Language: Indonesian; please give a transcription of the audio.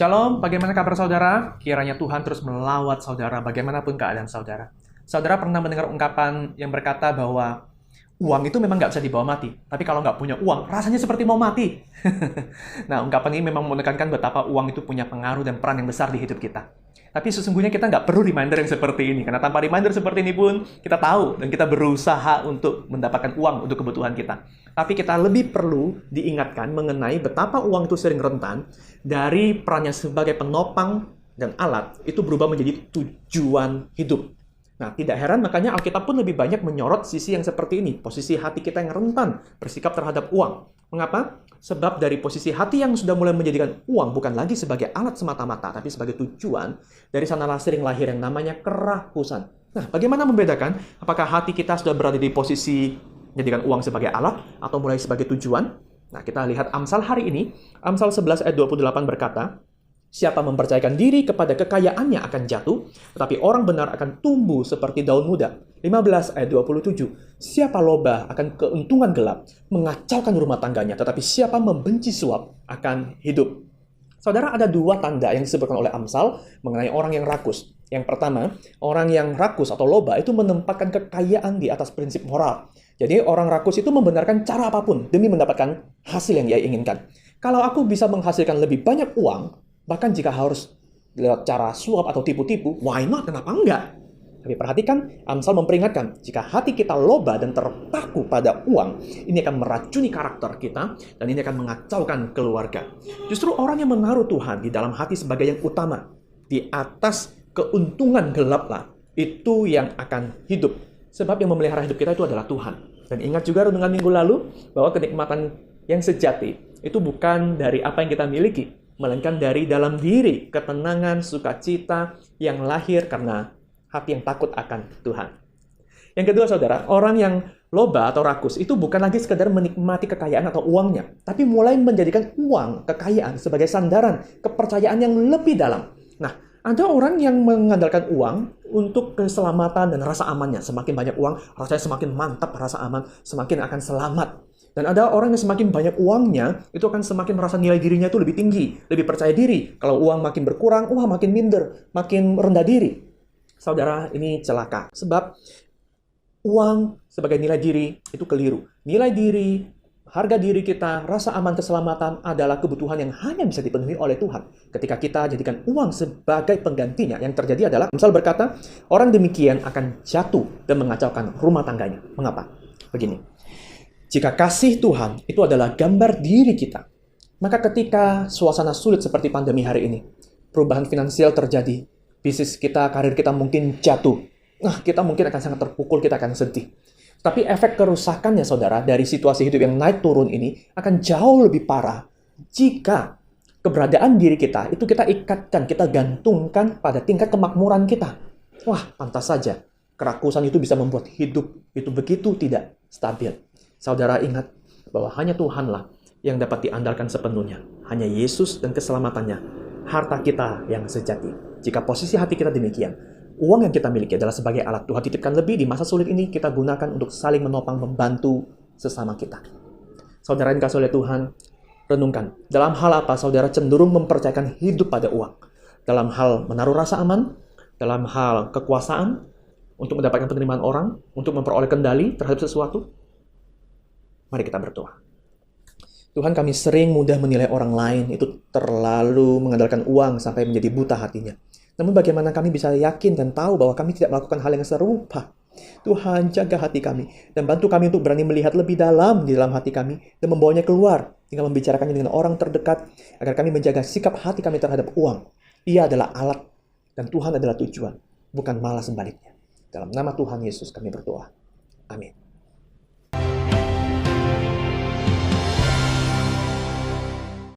Shalom, bagaimana kabar saudara? Kiranya Tuhan terus melawat saudara bagaimanapun keadaan saudara. Saudara pernah mendengar ungkapan yang berkata bahwa uang itu memang nggak bisa dibawa mati. Tapi kalau nggak punya uang, rasanya seperti mau mati. Nah, ungkapan ini memang menekankan betapa uang itu punya pengaruh dan peran yang besar di hidup kita. Tapi sesungguhnya kita nggak perlu reminder yang seperti ini. Karena tanpa reminder seperti ini pun, kita tahu dan kita berusaha untuk mendapatkan uang untuk kebutuhan kita. Tapi kita lebih perlu diingatkan mengenai betapa uang itu sering rentan dari perannya sebagai penopang dan alat, itu berubah menjadi tujuan hidup. Nah, tidak heran makanya Alkitab pun lebih banyak menyorot sisi yang seperti ini. Posisi hati kita yang rentan bersikap terhadap uang. Mengapa? Sebab dari posisi hati yang sudah mulai menjadikan uang bukan lagi sebagai alat semata-mata, tapi sebagai tujuan, dari sanalah sering lahir yang namanya kerakusan. Nah, bagaimana membedakan apakah hati kita sudah berada di posisi menjadikan uang sebagai alat atau mulai sebagai tujuan? Nah, kita lihat Amsal hari ini. Amsal 11 ayat 28 berkata, siapa mempercayakan diri kepada kekayaannya akan jatuh, tetapi orang benar akan tumbuh seperti daun muda. 15 ayat 27. Siapa loba akan keuntungan gelap, mengacaukan rumah tangganya, tetapi siapa membenci suap akan hidup. Saudara, ada dua tanda yang disebutkan oleh Amsal mengenai orang yang rakus. Yang pertama, orang yang rakus atau loba itu menempatkan kekayaan di atas prinsip moral. Jadi orang rakus itu membenarkan cara apapun demi mendapatkan hasil yang dia inginkan. Kalau aku bisa menghasilkan lebih banyak uang, bahkan jika harus lewat cara suap atau tipu-tipu, why not? Kenapa enggak? Tapi perhatikan, Amsal memperingatkan, jika hati kita loba dan terpaku pada uang, ini akan meracuni karakter kita, dan ini akan mengacaukan keluarga. Justru orang yang menaruh Tuhan di dalam hati sebagai yang utama, di atas keuntungan gelap lah, itu yang akan hidup. Sebab yang memelihara hidup kita itu adalah Tuhan. Dan ingat juga renungan minggu lalu, bahwa kenikmatan yang sejati, itu bukan dari apa yang kita miliki, melainkan dari dalam diri, ketenangan, sukacita yang lahir karena hati yang takut akan Tuhan. Yang kedua, saudara, orang yang loba atau rakus itu bukan lagi sekedar menikmati kekayaan atau uangnya, tapi mulai menjadikan uang, kekayaan sebagai sandaran, kepercayaan yang lebih dalam. Nah, ada orang yang mengandalkan uang untuk keselamatan dan rasa amannya. Semakin banyak uang, rasanya semakin mantap rasa aman, semakin akan selamat. Dan ada orang yang semakin banyak uangnya, itu akan semakin merasa nilai dirinya itu lebih tinggi, lebih percaya diri. Kalau uang makin berkurang, wah makin minder, makin rendah diri. Saudara, ini celaka. Sebab uang sebagai nilai diri itu keliru. Nilai diri, harga diri kita, rasa aman keselamatan adalah kebutuhan yang hanya bisa dipenuhi oleh Tuhan. Ketika kita jadikan uang sebagai penggantinya, yang terjadi adalah, Amsal berkata, orang demikian akan jatuh dan mengacaukan rumah tangganya. Mengapa? Begini. Jika kasih Tuhan itu adalah gambar diri kita, maka ketika suasana sulit seperti pandemi hari ini, perubahan finansial terjadi, bisnis kita, karir kita mungkin jatuh, kita mungkin akan sangat terpukul, kita akan sedih. Tapi efek kerusakannya, saudara, dari situasi hidup yang naik turun ini akan jauh lebih parah jika keberadaan diri kita itu kita ikatkan, kita gantungkan pada tingkat kemakmuran kita. Wah, pantas saja kerakusan itu bisa membuat hidup itu begitu tidak stabil. Saudara ingat bahwa hanya Tuhanlah yang dapat diandalkan sepenuhnya. Hanya Yesus dan keselamatannya, harta kita yang sejati. Jika posisi hati kita demikian, uang yang kita miliki adalah sebagai alat Tuhan titipkan lebih di masa sulit ini, kita gunakan untuk saling menopang, membantu sesama kita. Saudara yang dikasihi oleh Tuhan, renungkan. Dalam hal apa saudara cenderung mempercayakan hidup pada uang? Dalam hal menaruh rasa aman? Dalam hal kekuasaan? Untuk mendapatkan penerimaan orang? Untuk memperoleh kendali terhadap sesuatu? Mari kita berdoa. Tuhan, kami sering mudah menilai orang lain itu terlalu mengandalkan uang sampai menjadi buta hatinya. Namun bagaimana kami bisa yakin dan tahu bahwa kami tidak melakukan hal yang serupa? Tuhan, jaga hati kami dan bantu kami untuk berani melihat lebih dalam di dalam hati kami dan membawanya keluar tinggal membicarakannya dengan orang terdekat agar kami menjaga sikap hati kami terhadap uang. Ia adalah alat dan Tuhan adalah tujuan, bukan malah sebaliknya. Dalam nama Tuhan Yesus kami berdoa. Amin.